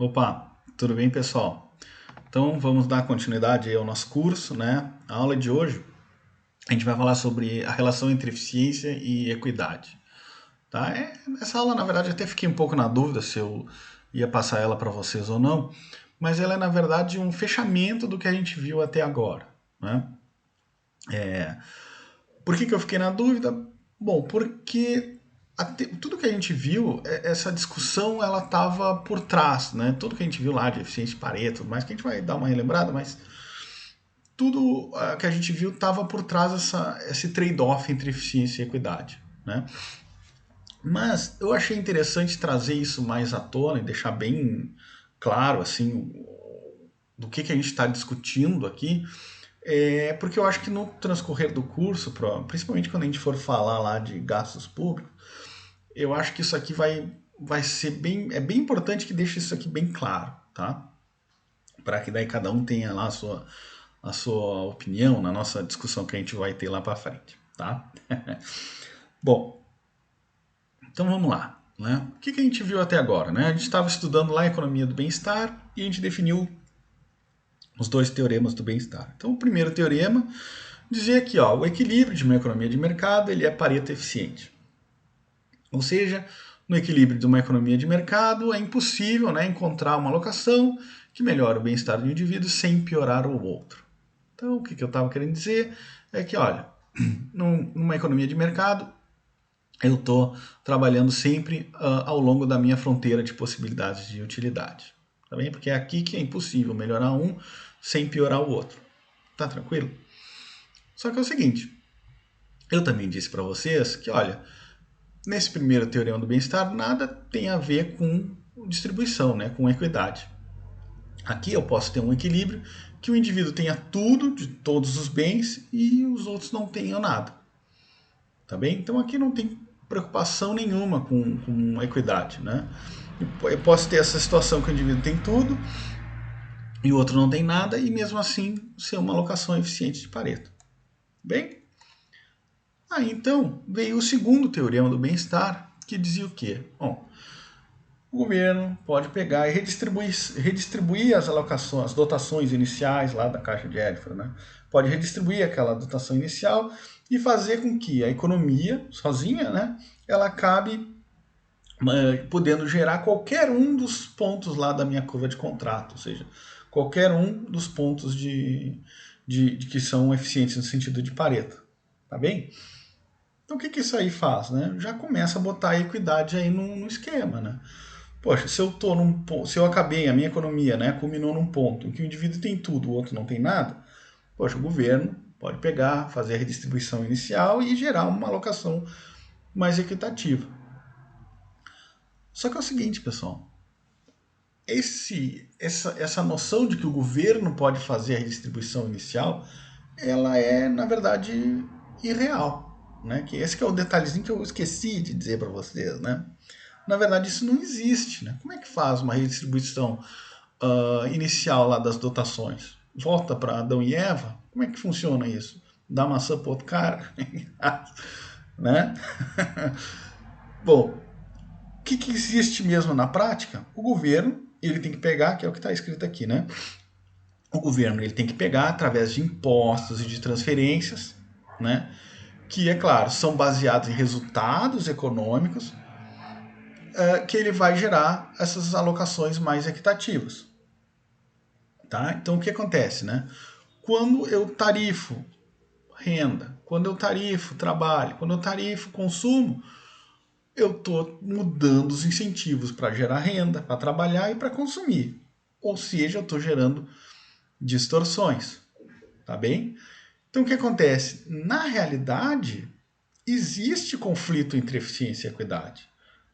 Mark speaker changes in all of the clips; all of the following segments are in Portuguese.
Speaker 1: Opa, tudo bem, pessoal? Então vamos dar continuidade aí ao nosso curso, né? A aula de hoje a gente vai falar sobre a relação entre eficiência e equidade, tá? Essa aula, na verdade, eu até fiquei um pouco na dúvida se eu ia passar ela para vocês ou não, mas ela é, na verdade, um fechamento do que a gente viu até agora, né? Por que eu fiquei na dúvida? Bom, porque tudo que a gente viu, essa discussão, ela estava por trás, né? Tudo que a gente viu lá de eficiência de Pareto, tudo mais, que a gente vai dar uma relembrada, mas tudo que a gente viu estava por trás esse trade-off entre eficiência e equidade, né? Mas eu achei interessante trazer isso mais à tona e deixar bem claro, assim, do que a gente está discutindo aqui, porque eu acho que no transcorrer do curso, principalmente quando a gente for falar lá de gastos públicos, eu acho que isso aqui vai ser bem. É bem importante que deixe isso aqui bem claro, tá? Para que daí cada um tenha lá a sua opinião na nossa discussão que a gente vai ter lá para frente, tá? Bom, então vamos lá. Né? O que a gente viu até agora? Né? A gente estava estudando lá a economia do bem-estar e a gente definiu os dois teoremas do bem-estar. Então, o primeiro teorema dizia que o equilíbrio de uma economia de mercado ele é Pareto eficiente. Ou seja, no equilíbrio de uma economia de mercado é impossível, né, encontrar uma alocação que melhore o bem-estar do indivíduo sem piorar o outro. Então, o que eu estava querendo dizer é que, olha, numa economia de mercado, eu estou trabalhando sempre ao longo da minha fronteira de possibilidades de utilidade. Tá bem? Porque é aqui que é impossível melhorar um sem piorar o outro. Tá tranquilo? Só que é o seguinte, eu também disse para vocês que, olha, nesse primeiro teorema do bem-estar, nada tem a ver com distribuição, né, com equidade. Aqui eu posso ter um equilíbrio que o indivíduo tenha tudo, de todos os bens, e os outros não tenham nada. Tá bem? Então aqui não tem preocupação nenhuma com equidade. Né? Eu posso ter essa situação que o indivíduo tem tudo e o outro não tem nada, e mesmo assim ser uma alocação eficiente de Pareto. Bem? Aí então veio o segundo teorema do bem-estar, que dizia o quê? Bom, o governo pode pegar e redistribuir as alocações, as dotações iniciais lá da Caixa de Edford, né? Pode redistribuir aquela dotação inicial e fazer com que a economia, sozinha, né, ela acabe podendo gerar qualquer um dos pontos lá da minha curva de contrato, ou seja, qualquer um dos pontos de que são eficientes no sentido de Pareto. Tá bem? Então o que isso aí faz? Né? Já começa a botar a equidade aí no esquema, né? Poxa, se eu acabei, a minha economia, né, culminou num ponto em que o indivíduo tem tudo, o outro não tem nada, poxa, o governo pode pegar, fazer a redistribuição inicial e gerar uma alocação mais equitativa. Só que é o seguinte, pessoal, essa noção de que o governo pode fazer a redistribuição inicial, ela é, na verdade, irreal. Né? Que esse que é o detalhezinho que eu esqueci de dizer para vocês, né? Na verdade, isso não existe. Né? Como é que faz uma redistribuição inicial lá das dotações? Volta para Adão e Eva? Como é que funciona isso? Dá maçã para outro cara? Né? Bom, o que existe mesmo na prática? O governo ele tem que pegar, que é o que está escrito aqui, né? O governo ele tem que pegar através de impostos e de transferências, né? Que, é claro, são baseados em resultados econômicos, que ele vai gerar essas alocações mais equitativas. Tá? Então, o que acontece? Né? Quando eu tarifo renda, quando eu tarifo trabalho, quando eu tarifo consumo, eu estou mudando os incentivos para gerar renda, para trabalhar e para consumir. Ou seja, eu estou gerando distorções. Tá bem? Então, o que acontece? Na realidade, existe conflito entre eficiência e equidade.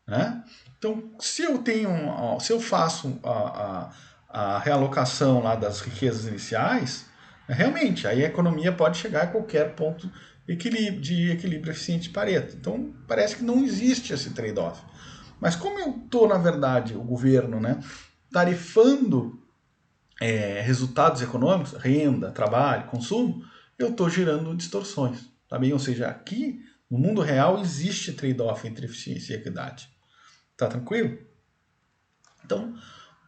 Speaker 1: Né? Então, se eu faço a realocação lá das riquezas iniciais, realmente, aí a economia pode chegar a qualquer ponto de equilíbrio eficiente de Pareto. Então, parece que não existe esse trade-off. Mas como eu estou, na verdade, o governo, né, tarifando resultados econômicos, renda, trabalho, consumo, eu estou gerando distorções. Tá bem? Ou seja, aqui, no mundo real, existe trade-off entre eficiência e equidade. Tá tranquilo? Então,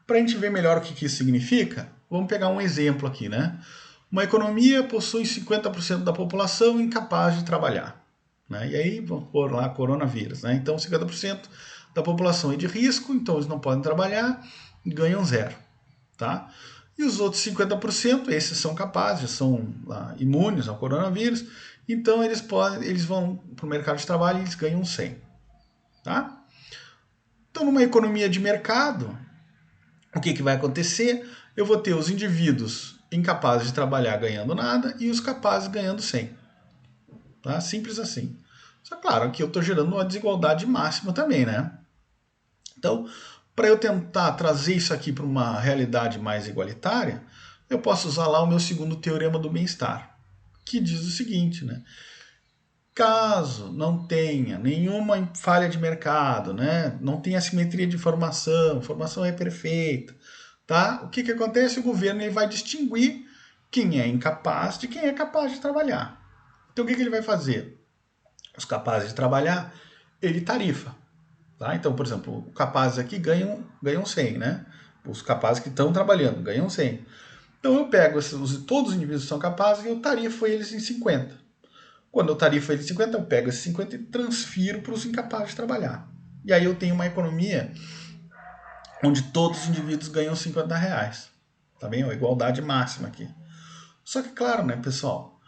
Speaker 1: Para a gente ver melhor o que isso significa, vamos pegar um exemplo aqui, né? Uma economia possui 50% da população incapaz de trabalhar, né? E aí vamos pôr lá coronavírus, né? Então 50% da população é de risco, então eles não podem trabalhar, ganham zero, tá? E os outros 50%, esses são capazes, são imunes ao coronavírus, então eles vão para o mercado de trabalho e eles ganham 100, tá? Então numa economia de mercado, o que vai acontecer? Eu vou ter os indivíduos incapazes de trabalhar ganhando nada e os capazes ganhando 100. Tá? Simples assim. Só claro que eu estou gerando uma desigualdade máxima também, né? Então, para eu tentar trazer isso aqui para uma realidade mais igualitária, eu posso usar lá o meu segundo teorema do bem-estar, que diz o seguinte, né? Caso não tenha nenhuma falha de mercado, né? Não tenha assimetria de informação, a informação é perfeita, tá? O que acontece? O governo ele vai distinguir quem é incapaz de quem é capaz de trabalhar. Então o que ele vai fazer? Os capazes de trabalhar, ele tarifa. Tá? Então, por exemplo, os capazes aqui ganham 100, né? Os capazes que estão trabalhando ganham 100. Então eu pego todos os indivíduos que são capazes e eu tarifo eles em 50. Quando eu tarifo eles em 50, eu pego esses 50 e transfiro para os incapazes de trabalhar. E aí eu tenho uma economia onde todos os indivíduos ganham 50 reais. Tá bem? É a igualdade máxima aqui. Só que, claro, né, pessoal?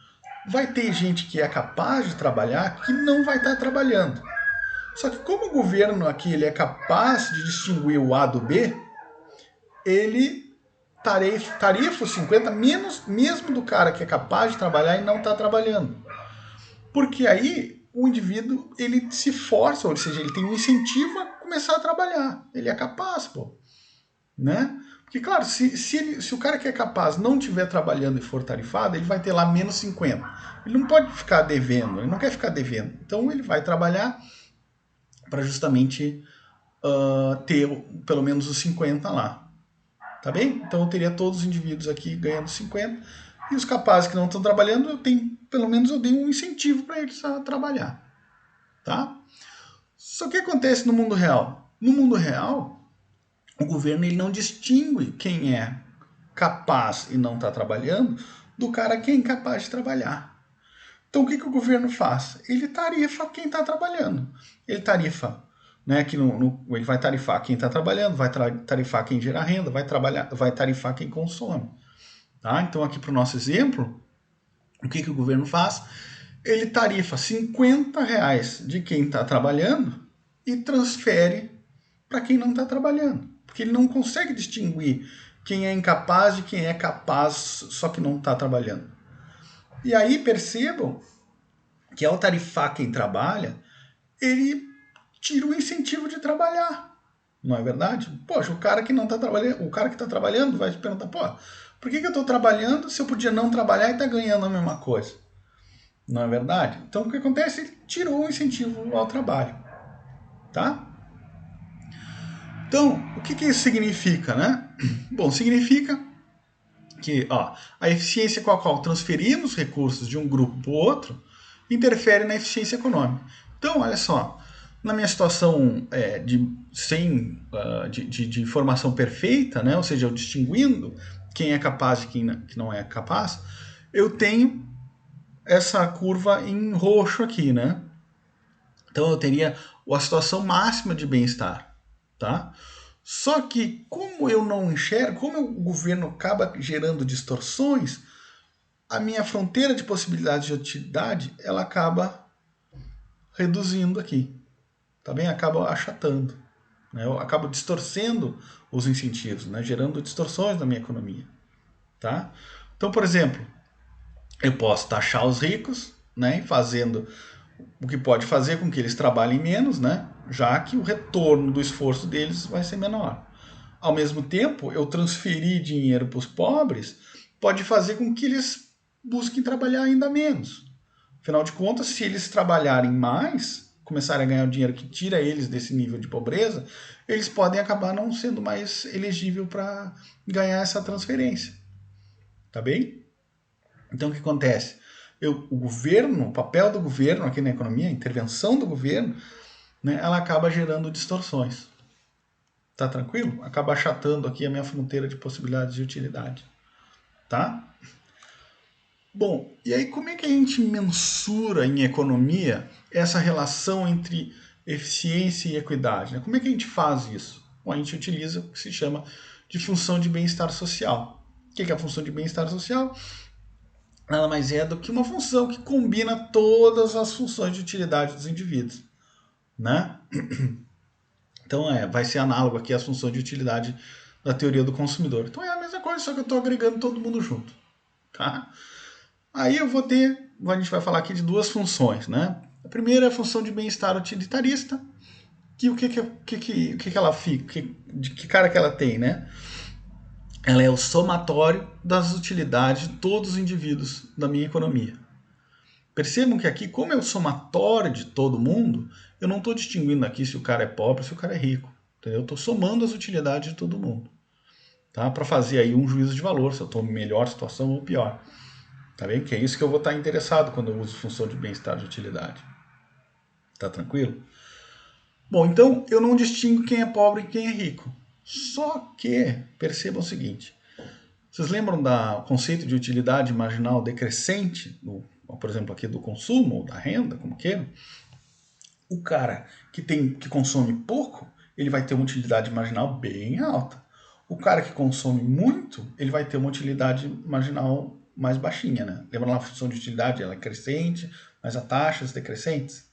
Speaker 1: Vai ter gente que é capaz de trabalhar que não vai estar trabalhando. Só que como o governo aqui ele é capaz de distinguir o A do B, ele tarifa os 50 menos mesmo do cara que é capaz de trabalhar e não está trabalhando. Porque aí o indivíduo ele se força, ou seja, ele tem um incentivo a começar a trabalhar. Ele é capaz, pô. Né? Porque, claro, se o cara que é capaz não estiver trabalhando e for tarifado, ele vai ter lá menos 50. Ele não pode ficar devendo, ele não quer ficar devendo. Então ele vai trabalhar para justamente ter pelo menos os 50 lá. Tá bem? Então eu teria todos os indivíduos aqui ganhando 50 e os capazes que não estão trabalhando, pelo menos eu dei um incentivo para eles a trabalhar. Tá? Só que acontece no mundo real? No mundo real, o governo ele não distingue quem é capaz e não está trabalhando do cara que é incapaz de trabalhar. Então o que o governo faz? Ele tarifa quem está trabalhando. Ele tarifa, né, que ele vai tarifar quem está trabalhando, vai tarifar quem gera renda, vai tarifar quem consome. Tá? Então aqui para o nosso exemplo, o que o governo faz? Ele tarifa 50 reais de quem está trabalhando e transfere para quem não está trabalhando. Porque ele não consegue distinguir quem é incapaz de quem é capaz, só que não está trabalhando. E aí percebam que ao tarifar quem trabalha, ele tira o incentivo de trabalhar. Não é verdade? Poxa, o cara que não está trabalhando, o cara que está trabalhando vai te perguntar, pô, por que eu estou trabalhando se eu podia não trabalhar e estar ganhando a mesma coisa? Não é verdade? Então o que acontece? Ele tirou o incentivo ao trabalho. Tá? Então, o que isso significa, né? Bom, significa que a eficiência com a qual transferimos recursos de um grupo para o outro interfere na eficiência econômica. Então, olha só, na minha situação de formação perfeita, né, ou seja, eu distinguindo quem é capaz de quem não é capaz, eu tenho essa curva em roxo aqui, né? Então eu teria a situação máxima de bem-estar, tá? Só que como eu não enxergo, como o governo acaba gerando distorções, a minha fronteira de possibilidades de utilidade, ela acaba reduzindo aqui, tá bem? Acaba achatando, né? Eu acabo distorcendo os incentivos, né? Gerando distorções na minha economia, tá? Então, por exemplo, eu posso taxar os ricos, né? Fazendo o que pode fazer com que eles trabalhem menos, né? Já que o retorno do esforço deles vai ser menor. Ao mesmo tempo, eu transferir dinheiro para os pobres pode fazer com que eles busquem trabalhar ainda menos. Afinal de contas, se eles trabalharem mais, começarem a ganhar o dinheiro que tira eles desse nível de pobreza, eles podem acabar não sendo mais elegível para ganhar essa transferência. Tá bem? Então o que acontece? O papel do governo aqui na economia, a intervenção do governo, né, ela acaba gerando distorções. Tá tranquilo? Acaba achatando aqui a minha fronteira de possibilidades de utilidade. Tá? Bom, e aí como é que a gente mensura em economia essa relação entre eficiência e equidade, né? Como é que a gente faz isso? Bom, a gente utiliza o que se chama de função de bem-estar social. O que é a função de bem-estar social? Nada mais é do que uma função que combina todas as funções de utilidade dos indivíduos, né? Então vai ser análogo aqui às funções de utilidade da teoria do consumidor. Então é a mesma coisa, só que eu estou agregando todo mundo junto, tá? Aí eu vou ter, a gente vai falar aqui de duas funções, né? A primeira é a função de bem-estar utilitarista, que o que ela fica, de que cara que ela tem, né? Ela é o somatório das utilidades de todos os indivíduos da minha economia. Percebam que aqui, como é o somatório de todo mundo, eu não estou distinguindo aqui se o cara é pobre ou se o cara é rico. Entendeu? Eu estou somando as utilidades de todo mundo. Tá? Para fazer aí um juízo de valor, se eu estou em melhor situação ou pior. Tá bem? Que é isso que eu vou estar interessado quando eu uso função de bem-estar de utilidade. Tá tranquilo? Bom, então eu não distingo quem é pobre e quem é rico. Só que, percebam o seguinte, vocês lembram do conceito de utilidade marginal decrescente, por exemplo, aqui do consumo ou da renda, como queira? O cara que consome pouco, ele vai ter uma utilidade marginal bem alta. O cara que consome muito, ele vai ter uma utilidade marginal mais baixinha, né? Lembra lá a função de utilidade, ela é crescente, mas a taxas decrescentes.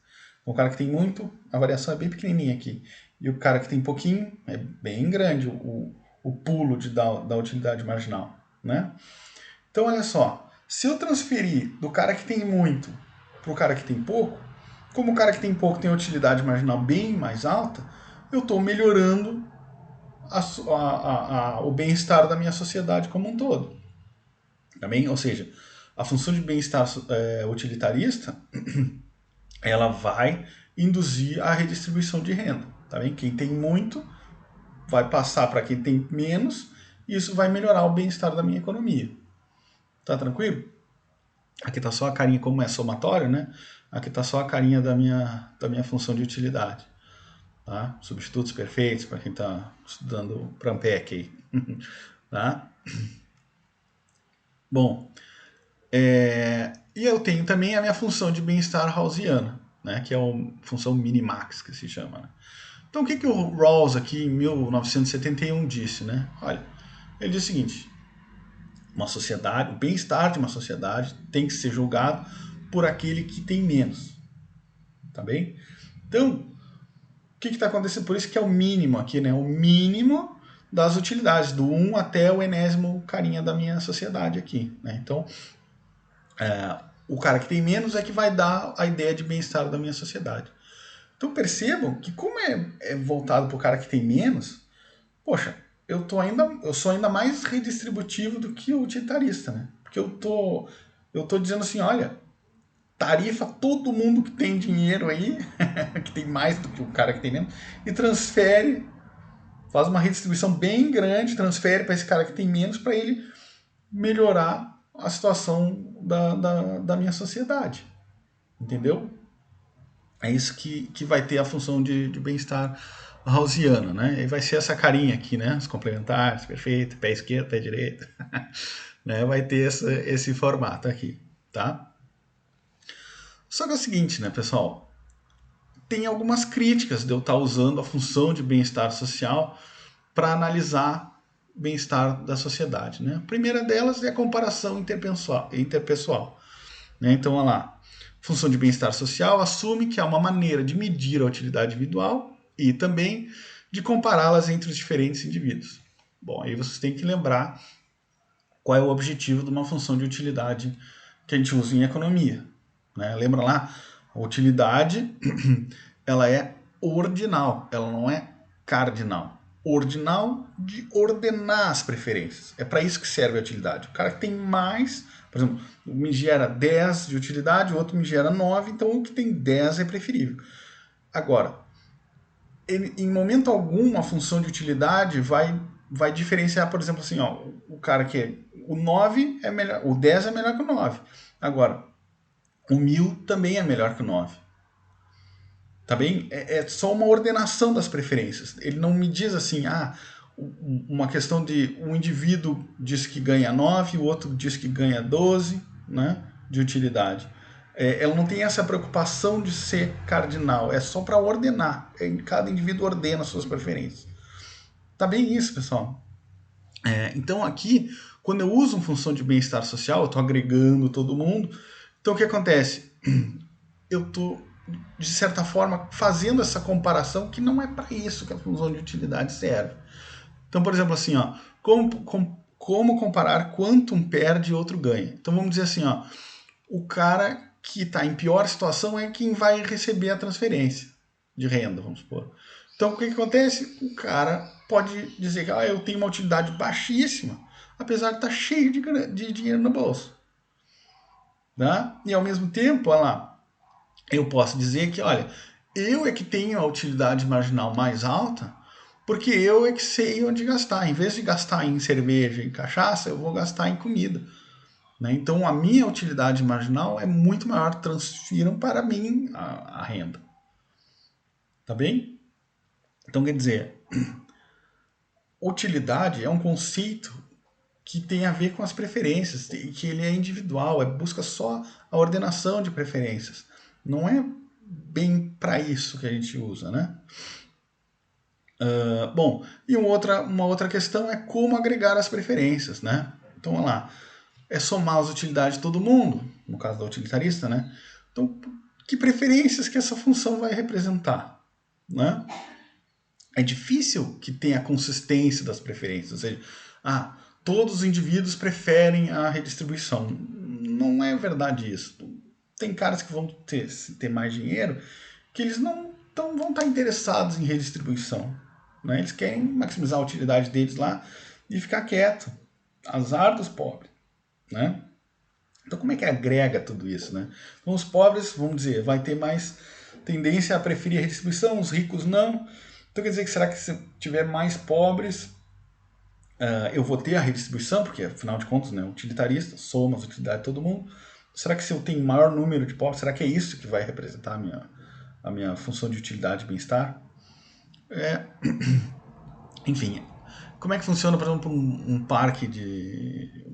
Speaker 1: O cara que tem muito, a variação é bem pequenininha aqui. E o cara que tem pouquinho, é bem grande o pulo da utilidade marginal, né? Então, olha só, se eu transferir do cara que tem muito para o cara que tem pouco, como o cara que tem pouco tem utilidade marginal bem mais alta, eu estou melhorando o bem-estar da minha sociedade como um todo. Também, ou seja, a função de bem-estar utilitarista, ela vai induzir a redistribuição de renda. Tá bem? Quem tem muito vai passar para quem tem menos, e isso vai melhorar o bem-estar da minha economia. Tá tranquilo? Aqui está só a carinha, como é somatório, né? Aqui está só a carinha da minha função de utilidade. Tá? Substitutos perfeitos, para quem está estudando Prampec aí. Tá? Bom, e eu tenho também a minha função de bem-estar Rawlsiana, né? Que é a função minimax, que se chama. Né? Então, o que o Rawls aqui em 1971 disse? Né? Olha, ele diz o seguinte, uma sociedade, o bem-estar de uma sociedade tem que ser julgado por aquele que tem menos. Tá bem? Então, o que está acontecendo? Por isso que é o mínimo aqui, né? O mínimo das utilidades, do 1 até o enésimo carinha da minha sociedade aqui. Né? Então, o cara que tem menos é que vai dar a ideia de bem-estar da minha sociedade. Então percebam que como é voltado para o cara que tem menos, poxa, eu sou ainda mais redistributivo do que o utilitarista, né? Porque eu tô dizendo assim, olha, tarifa todo mundo que tem dinheiro aí, que tem mais do que o cara que tem menos, e transfere, faz uma redistribuição bem grande, transfere para esse cara que tem menos para ele melhorar a situação da minha sociedade. Entendeu? É isso que vai ter a função de bem-estar Rawlsiano, né? E vai ser essa carinha aqui, né? Os complementares, perfeito, pé esquerdo, pé direito. Né? Vai ter esse formato aqui, tá? Só que é o seguinte, né, pessoal? Tem algumas críticas de eu estar usando a função de bem-estar social para analisar o bem-estar da sociedade, né? A primeira delas é a comparação interpessoal. Né? Então, olha lá. Função de bem-estar social assume que há uma maneira de medir a utilidade individual e também de compará-las entre os diferentes indivíduos. Bom, aí vocês têm que lembrar qual é o objetivo de uma função de utilidade que a gente usa em economia. Né? Lembra lá? A utilidade ela é ordinal, ela não é cardinal. Ordinal de ordenar as preferências. É para isso que serve a utilidade. O cara que tem mais, por exemplo, me gera 10 de utilidade, o outro me gera 9, então o que tem 10 é preferível. Agora, em momento algum, a função de utilidade vai diferenciar, por exemplo, assim, ó, o cara que é o 9 é melhor, o 10 é melhor que o 9. Agora, o 1000 também é melhor que o 9. Tá bem? É só uma ordenação das preferências. Ele não me diz assim, uma questão de um indivíduo diz que ganha 9, o outro diz que ganha 12, né, de utilidade. Ela não tem essa preocupação de ser cardinal, é só para ordenar. Cada indivíduo ordena suas preferências. Tá bem isso, pessoal? Então aqui, quando eu uso uma função de bem-estar social, eu estou agregando todo mundo. Então o que acontece? Eu estou, de certa forma, fazendo essa comparação que não é para isso que a função de utilidade serve. Então, por exemplo, assim, ó, como comparar quanto um perde e outro ganha? Então vamos dizer assim, ó, o cara que está em pior situação é quem vai receber a transferência de renda, vamos supor. Então o que acontece? O cara pode dizer que eu tenho uma utilidade baixíssima, apesar de estar cheio de dinheiro no bolso. Tá? E ao mesmo tempo, olha lá, eu posso dizer que, olha, eu é que tenho a utilidade marginal mais alta, porque eu é que sei onde gastar. Em vez de gastar em cerveja e cachaça, eu vou gastar em comida. Né? Então, a minha utilidade marginal é muito maior. Transfiram para mim a renda. Tá bem? Então, quer dizer, utilidade é um conceito que tem a ver com as preferências, que ele é individual, busca só a ordenação de preferências. Não é bem para isso que a gente usa, né? Bom, e uma outra questão é como agregar as preferências, né? Então, vamos lá. É somar as utilidades de todo mundo, no caso da utilitarista, né? Então, que preferências que essa função vai representar, né? É difícil que tenha consistência das preferências, ou seja, todos os indivíduos preferem a redistribuição. Não é verdade isso. Tem caras que vão ter mais dinheiro que eles não vão estar interessados em redistribuição. Né? Eles querem maximizar a utilidade deles lá e ficar quieto. Azar dos pobres. Né? Então como é que agrega tudo isso? Né? Então os pobres, vamos dizer, vai ter mais tendência a preferir a redistribuição, os ricos não. Então quer dizer que será que se tiver mais pobres, eu vou ter a redistribuição? Porque afinal de contas, né, utilitarista, soma as utilidades de todo mundo. Será que se eu tenho maior número de pobres, será que é isso que vai representar a minha função de utilidade e bem-estar? Enfim, como é que funciona, por exemplo, um parque de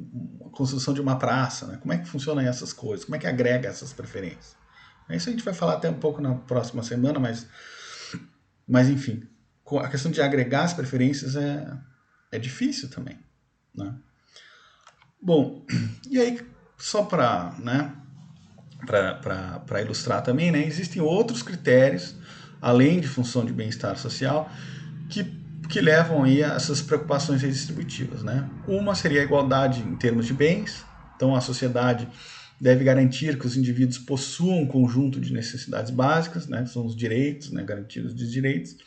Speaker 1: construção de uma praça? Né? Como é que funcionam essas coisas? Como é que agrega essas preferências? Isso a gente vai falar até um pouco na próxima semana, mas enfim, a questão de agregar as preferências é difícil também. Né? Bom, e aí, só para ilustrar também, né, existem outros critérios, além de função de bem-estar social, que levam aí a essas preocupações redistributivas. Né? Uma seria a igualdade em termos de bens, então a sociedade deve garantir que os indivíduos possuam um conjunto de necessidades básicas, né, que são os direitos, né, garantidos de direitos,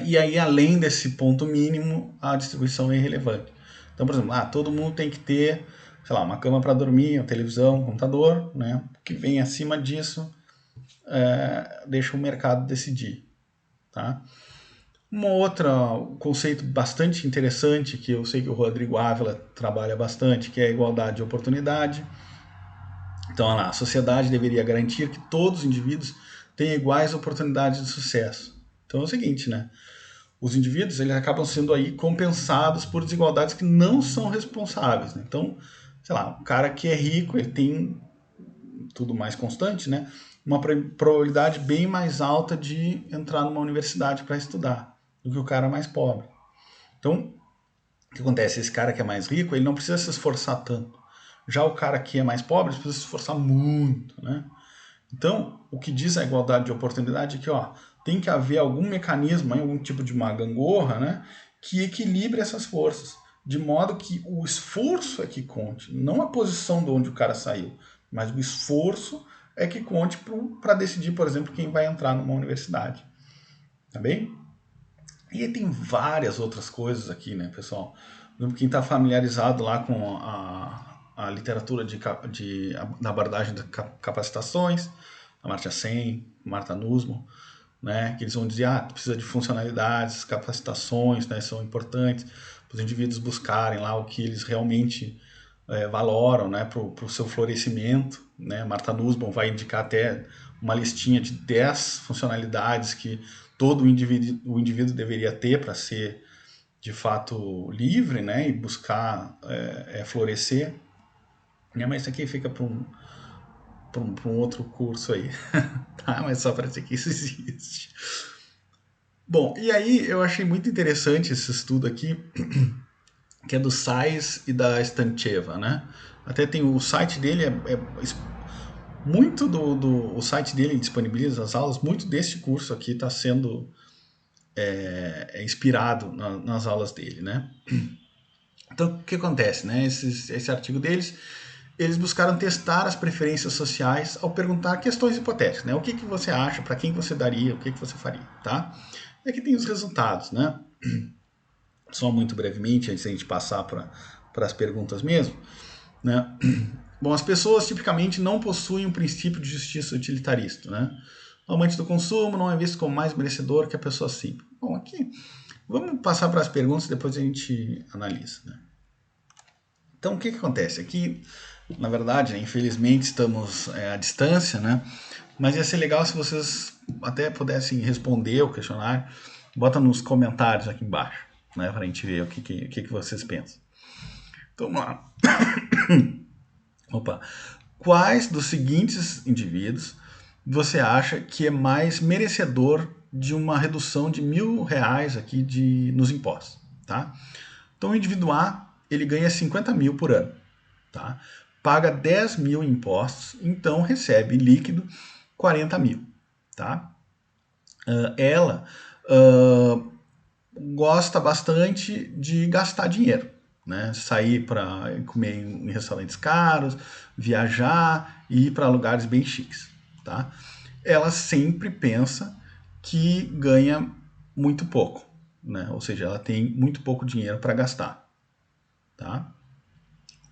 Speaker 1: e aí além desse ponto mínimo, a distribuição é irrelevante. Então, por exemplo, todo mundo tem que ter, sei lá, uma cama para dormir, uma televisão, um computador, né? O que vem acima disso deixa o mercado decidir, tá? Um outro conceito bastante interessante, que eu sei que o Rodrigo Ávila trabalha bastante, que é a igualdade de oportunidade. Então, olha lá, a sociedade deveria garantir que todos os indivíduos tenham iguais oportunidades de sucesso. Então é o seguinte, né? Os indivíduos eles acabam sendo aí compensados por desigualdades que não são responsáveis. Né? Então, sei lá, o cara que é rico, ele tem tudo mais constante, né? Uma probabilidade bem mais alta de entrar numa universidade para estudar do que o cara mais pobre. Então, o que acontece? Esse cara que é mais rico, ele não precisa se esforçar tanto. Já o cara que é mais pobre precisa se esforçar muito, né? Então, o que diz a igualdade de oportunidade é que tem que haver algum mecanismo, algum tipo de uma gangorra, né, que equilibre essas forças, de modo que o esforço é que conte, não a posição de onde o cara saiu, mas o esforço é que conte para decidir, por exemplo, quem vai entrar numa universidade. Tá bem? E aí tem várias outras coisas aqui, né, pessoal? Quem está familiarizado lá com a literatura da abordagem de capacitações, a Amartya Sen, Martha Nussbaum, né, que eles vão dizer, precisa de funcionalidades, capacitações, né, são importantes para os indivíduos buscarem lá o que eles realmente valoram, né, para o seu florescimento, né. Martha Nussbaum vai indicar até uma listinha de 10 funcionalidades que todo o indivíduo deveria ter para ser de fato livre, né, e buscar florescer. Mas isso aqui fica para um outro curso aí, tá? Mas só para dizer que isso existe. Bom, e aí eu achei muito interessante esse estudo aqui, que é do Sais e da Stancheva, né? Até tem o site dele, muito o site dele disponibiliza as aulas, muito desse curso aqui está sendo inspirado nas aulas dele, né? Então, o que acontece, né? Esse artigo deles, eles buscaram testar as preferências sociais ao perguntar questões hipotéticas, né? O que você acha, para quem você daria, o que você faria, tá? E aqui tem os resultados, né? Só muito brevemente, antes da gente passar para as perguntas mesmo, né? Bom, as pessoas tipicamente não possuem um princípio de justiça utilitarista, né? O amante do consumo não é visto como mais merecedor que a pessoa simples. Bom, aqui, vamos passar para as perguntas e depois a gente analisa, né? Então, o que acontece? Aqui, na verdade, né, infelizmente estamos à distância, né? Mas ia ser legal se vocês até pudessem responder o questionário. Bota nos comentários aqui embaixo, né? Para a gente ver o que vocês pensam. Então, vamos lá. Opa. Quais dos seguintes indivíduos você acha que é mais merecedor de uma redução de R$ 1.000 aqui nos impostos, tá? Então, o indivíduo A, ele ganha 50 mil por ano, tá? Paga 10 mil em impostos, então recebe líquido 40 mil, tá? Ela gosta bastante de gastar dinheiro, né? Sair para comer em restaurantes caros, viajar e ir para lugares bem chiques, tá? Ela sempre pensa que ganha muito pouco, né? Ou seja, ela tem muito pouco dinheiro para gastar, tá?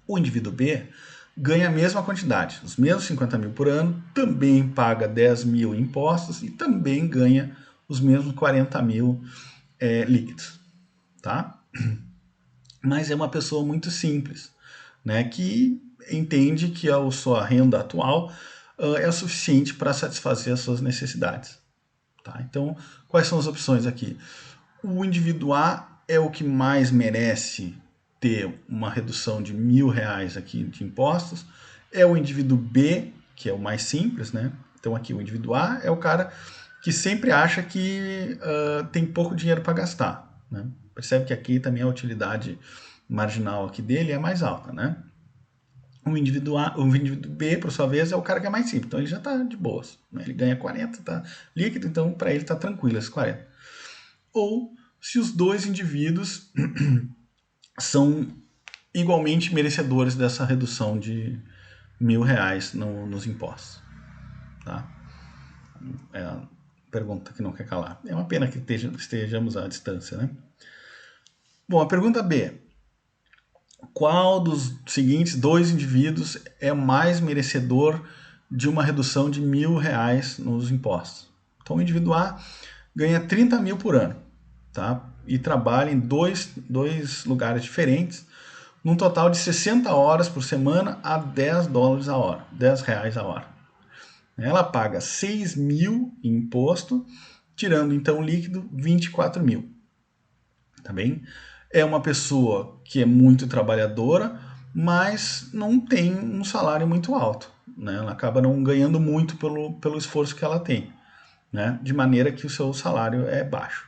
Speaker 1: O indivíduo B ganha a mesma quantidade, os mesmos 50 mil por ano, também paga 10 mil em impostos e também ganha os mesmos 40 mil líquidos, tá? Mas é uma pessoa muito simples, né? Que entende que a sua renda atual é o suficiente para satisfazer as suas necessidades, tá? Então, quais são as opções aqui? O indivíduo A é o que mais merece ter uma redução de R$ 1.000 aqui de impostos. É o indivíduo B, que é o mais simples, né? Então aqui o indivíduo A é o cara que sempre acha que tem pouco dinheiro para gastar, né? Percebe que aqui também a utilidade marginal aqui dele é mais alta, né? O indivíduo B, por sua vez, é o cara que é mais simples, então ele já está de boas, né? Ele ganha 40, tá líquido, então para ele está tranquilo esses 40. Ou se os dois indivíduos são igualmente merecedores dessa redução de R$ 1.000 nos impostos, tá? É a pergunta que não quer calar. É uma pena que estejamos à distância, né? Bom, a pergunta B. Qual dos seguintes dois indivíduos é mais merecedor de uma redução de R$ 1.000 nos impostos? Então, o indivíduo A ganha 30 mil por ano, tá? E trabalha em dois lugares diferentes, num total de 60 horas por semana a $10 a hora, R$ 10 a hora. Ela paga 6 mil em imposto, tirando então líquido 24 mil. Tá bem? É uma pessoa que é muito trabalhadora, mas não tem um salário muito alto, né? Ela acaba não ganhando muito pelo esforço que ela tem, né? De maneira que o seu salário é baixo,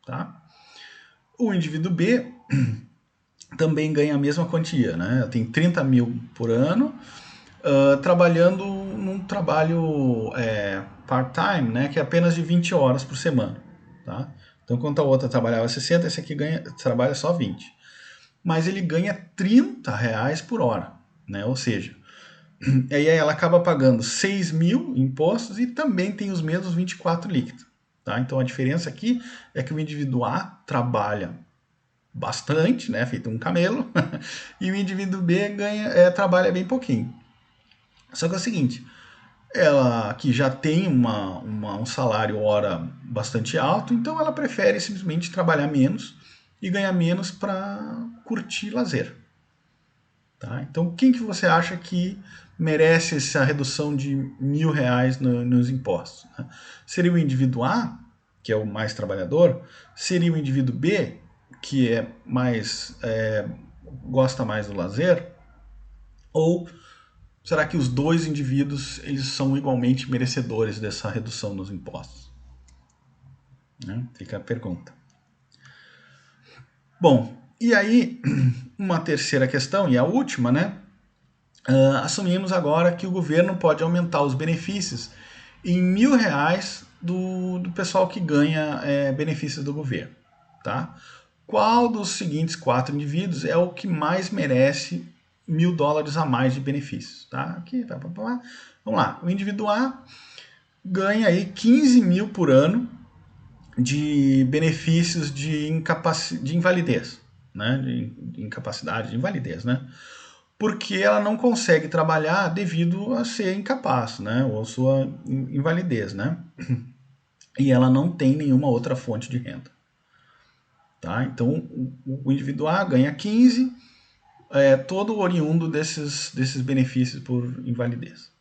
Speaker 1: tá? O indivíduo B também ganha a mesma quantia, né? Tem 30 mil por ano, trabalhando num trabalho part-time, né? Que é apenas de 20 horas por semana, tá? Então, enquanto a outra trabalhava 60, esse aqui trabalha só 20. Mas ele ganha R$ 30 por hora, né? Ou seja, aí ela acaba pagando 6 mil em impostos e também tem os mesmos 24 líquidos, tá? Então, a diferença aqui é que o indivíduo A trabalha bastante, né, feito um camelo, e o indivíduo B trabalha bem pouquinho. Só que é o seguinte, ela que já tem um salário hora bastante alto, então ela prefere simplesmente trabalhar menos e ganhar menos para curtir lazer, Tá? Então, quem que você acha que merece essa redução de R$ 1.000 nos impostos? Né? Seria o indivíduo A, que é o mais trabalhador? Seria o indivíduo B, que é mais gosta mais do lazer? Ou será que os dois indivíduos eles são igualmente merecedores dessa redução nos impostos? Né? Fica a pergunta. Bom, e aí uma terceira questão, e a última, né? Assumimos agora que o governo pode aumentar os benefícios em R$ 1.000 do pessoal que ganha benefícios do governo. Tá? Qual dos seguintes 4 indivíduos é o que mais merece US$ 1.000 a mais de benefícios? Tá? Aqui, vamos lá. O indivíduo A ganha aí 15 mil por ano de benefícios de invalidez, né? De incapacidade, de invalidez, né? Porque ela não consegue trabalhar devido a ser incapaz, né? Ou sua invalidez, né? E ela não tem nenhuma outra fonte de renda. Tá? Então, o indivíduo A ganha 15, todo oriundo desses benefícios por invalidez.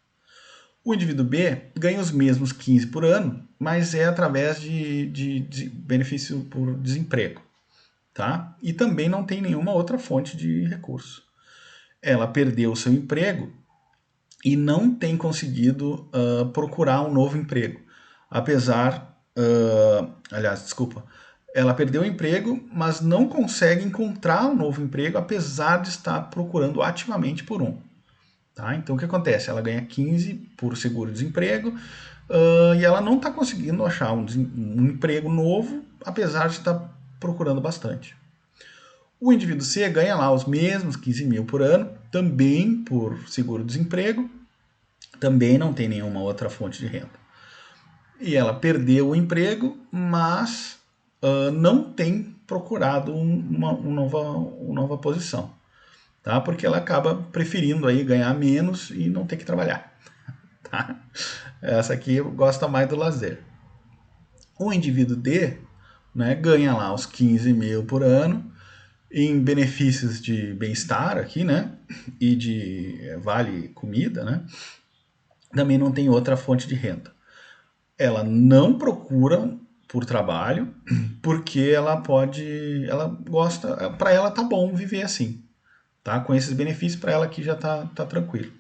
Speaker 1: O indivíduo B ganha os mesmos 15 por ano, mas é através de benefício por desemprego. Tá? E também não tem nenhuma outra fonte de recurso. Ela perdeu o seu emprego e não tem conseguido procurar um novo emprego. Ela perdeu o emprego, mas não consegue encontrar um novo emprego, apesar de estar procurando ativamente por um. Tá? Então, o que acontece? Ela ganha 15 por seguro-desemprego e ela não está conseguindo achar um emprego novo, apesar de estar procurando bastante. O indivíduo C ganha lá os mesmos 15 mil por ano, também por seguro-desemprego, também não tem nenhuma outra fonte de renda. E ela perdeu o emprego, mas não tem procurado uma nova posição. Tá? Porque ela acaba preferindo aí ganhar menos e não ter que trabalhar. Tá? Essa aqui gosta mais do lazer. O indivíduo D, né, ganha lá os 15 mil por ano em benefícios de bem-estar aqui, né, e de vale comida, né, também não tem outra fonte de renda. Ela não procura por trabalho porque ela gosta, para ela tá bom viver assim. Tá? Com esses benefícios, para ela aqui já tá tranquilo.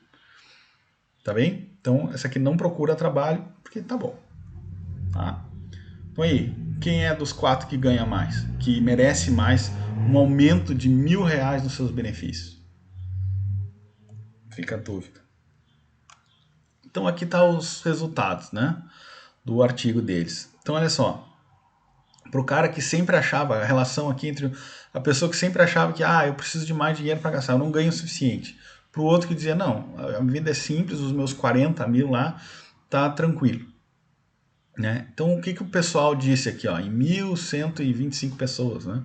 Speaker 1: Tá bem? Então, essa aqui não procura trabalho, porque tá bom. Tá? Então aí, quem é dos 4 que ganha mais? Que merece mais um aumento de R$ 1.000 nos seus benefícios? Fica a dúvida. Então aqui tá os resultados, né? Do artigo deles. Então olha só. Para o cara que sempre achava, a relação aqui entre a pessoa que sempre achava que eu preciso de mais dinheiro para gastar, eu não ganho o suficiente. Para o outro que dizia, não, a vida é simples, os meus 40 mil lá, tá tranquilo. Né? Então o que o pessoal disse aqui, ó, em 1.125 pessoas, né?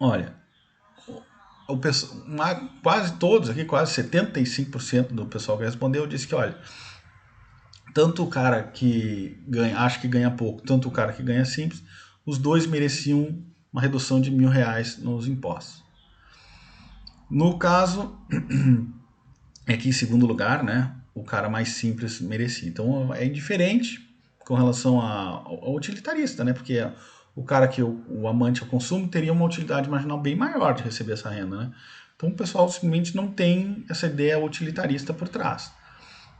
Speaker 1: Olha, quase todos aqui, quase 75% do pessoal que respondeu disse que, olha, tanto o cara que acha que ganha pouco, tanto o cara que ganha simples, os dois mereciam uma redução de R$ 1.000 nos impostos. No caso, é que em segundo lugar, né, o cara mais simples merecia. Então é indiferente com relação ao utilitarista, né, porque o cara que o amante ao consumo teria uma utilidade marginal bem maior de receber essa renda, né? Então o pessoal simplesmente não tem essa ideia utilitarista por trás.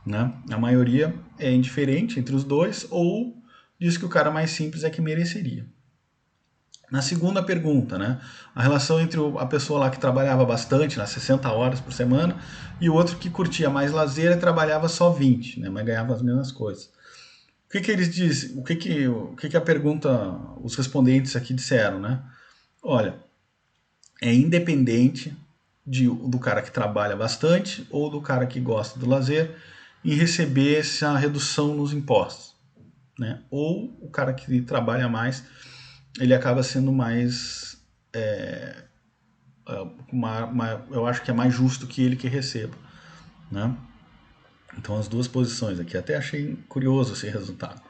Speaker 1: Né? A maioria é indiferente entre os dois ou diz que o cara mais simples é que mereceria. Na segunda pergunta, né? A relação entre a pessoa lá que trabalhava bastante, 60 horas por semana, e o outro que curtia mais lazer e trabalhava só 20, né? Mas ganhava as mesmas coisas. O que eles dizem? O que a pergunta, os respondentes aqui disseram, né? Olha, é independente do cara que trabalha bastante ou do cara que gosta do lazer em receber essa redução nos impostos. Né? Ou o cara que trabalha mais, ele acaba sendo mais... eu acho que é mais justo que ele que receba. Né? Então as duas posições aqui. Até achei curioso esse resultado.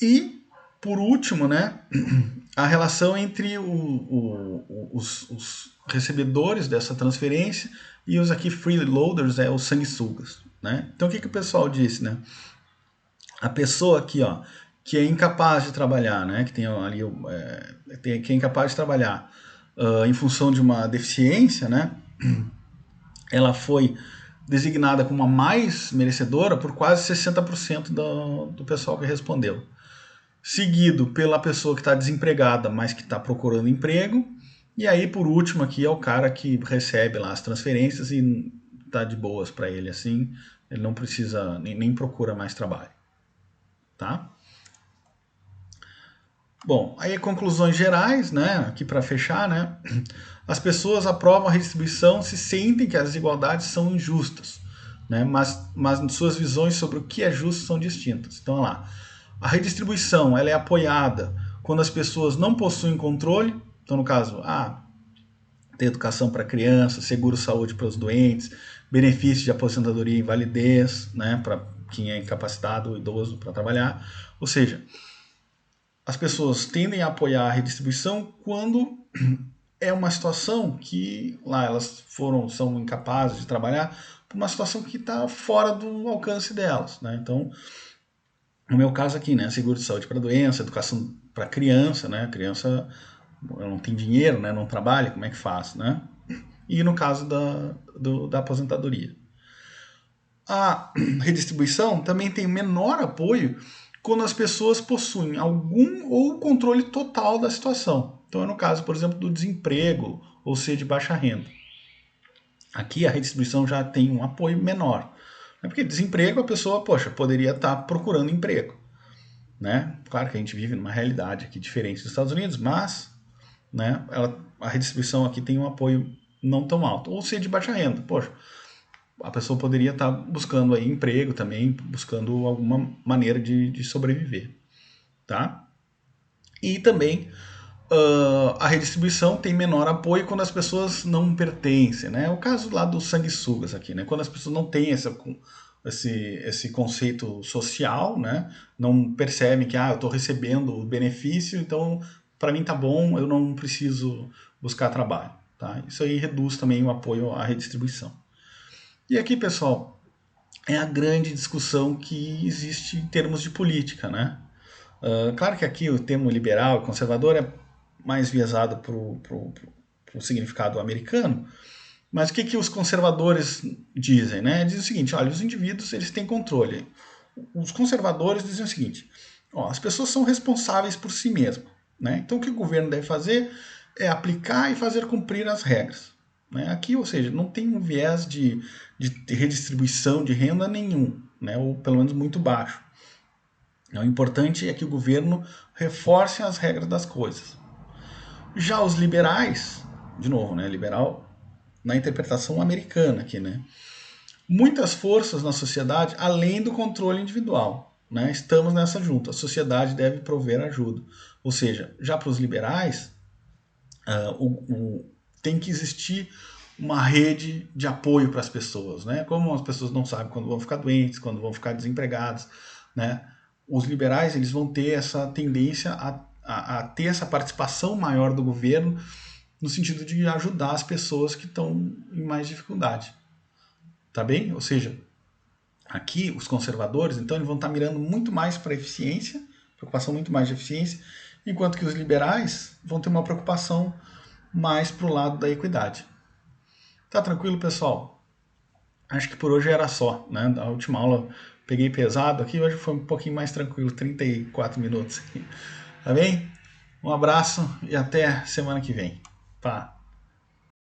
Speaker 1: E, por último, né, a relação entre recebedores dessa transferência, e os aqui freeloaders é os sanguessugas, né? Então o que o pessoal disse, né? A pessoa aqui, ó, que é incapaz de trabalhar, né? Que tem ali, que é incapaz de trabalhar em função de uma deficiência, né? Ela foi designada como a mais merecedora por quase 60% do pessoal que respondeu. Seguido pela pessoa que está desempregada, mas que está procurando emprego. E aí, por último, aqui é o cara que recebe lá as transferências e tá de boas para ele, assim. Ele não precisa, nem procura mais trabalho. Tá? Bom, aí conclusões gerais, né? Aqui para fechar, né? As pessoas aprovam a redistribuição se sentem que as desigualdades são injustas, né? Mas suas visões sobre o que é justo são distintas. Então, olha lá. A redistribuição ela é apoiada quando as pessoas não possuem controle. Então, no caso, ter educação para crianças, seguro-saúde para os doentes, benefício de aposentadoria e invalidez, né? Para quem é incapacitado ou idoso para trabalhar. Ou seja, as pessoas tendem a apoiar a redistribuição quando é uma situação que lá elas são incapazes de trabalhar por uma situação que está fora do alcance delas, né? Então, no meu caso aqui, né, seguro de saúde para doença, educação para criança, né? A criança não tem dinheiro, né? Não trabalha, como é que faz, né? E no caso da aposentadoria. A redistribuição também tem menor apoio quando as pessoas possuem algum ou controle total da situação. Então é no caso, por exemplo, do desemprego ou ser de baixa renda. Aqui a redistribuição já tem um apoio menor. Porque desemprego a pessoa, poderia estar procurando emprego. Né? Claro que a gente vive numa realidade aqui diferente dos Estados Unidos, mas né, a redistribuição aqui tem um apoio não tão alto. Ou ser de baixa renda. A pessoa poderia estar buscando aí emprego também, buscando alguma maneira de sobreviver, tá? E também a redistribuição tem menor apoio quando as pessoas não pertencem, né? É o caso lá dos sanguessugas aqui, né? Quando as pessoas não têm esse conceito social, né? Não percebem que eu estou recebendo o benefício, então para mim tá bom, eu não preciso buscar trabalho, tá? Isso aí reduz também o apoio à redistribuição. E aqui, pessoal, é a grande discussão que existe em termos de política, né? Claro que aqui o termo liberal e conservador é mais viesado para o significado americano, mas o que os conservadores dizem, né? Dizem o seguinte, olha, os indivíduos eles têm controle. Os conservadores dizem o seguinte, as pessoas são responsáveis por si mesmas, né? Então o que o governo deve fazer é aplicar e fazer cumprir as regras. Né? Aqui, ou seja, não tem um viés de redistribuição de renda nenhum, né? Ou pelo menos muito baixo. O importante é que o governo reforce as regras das coisas. Já os liberais, de novo, né? Liberal na interpretação americana aqui, né? Muitas forças na sociedade além do controle individual. Né? Estamos nessa junta. A sociedade deve prover ajuda. Ou seja, já para os liberais, tem que existir uma rede de apoio para as pessoas, né? Como as pessoas não sabem quando vão ficar doentes, quando vão ficar desempregadas, né? Os liberais eles vão ter essa tendência a ter essa participação maior do governo no sentido de ajudar as pessoas que estão em mais dificuldade, tá bem? Ou seja, aqui os conservadores então eles vão estar mirando muito mais para a eficiência, preocupação muito mais de eficiência, enquanto que os liberais vão ter uma preocupação mais para o lado da equidade. Tá tranquilo, pessoal? Acho que por hoje era só, né? Da última aula peguei pesado aqui, hoje foi um pouquinho mais tranquilo, 34 minutos. Tá bem? Um abraço e até semana que vem. Pá.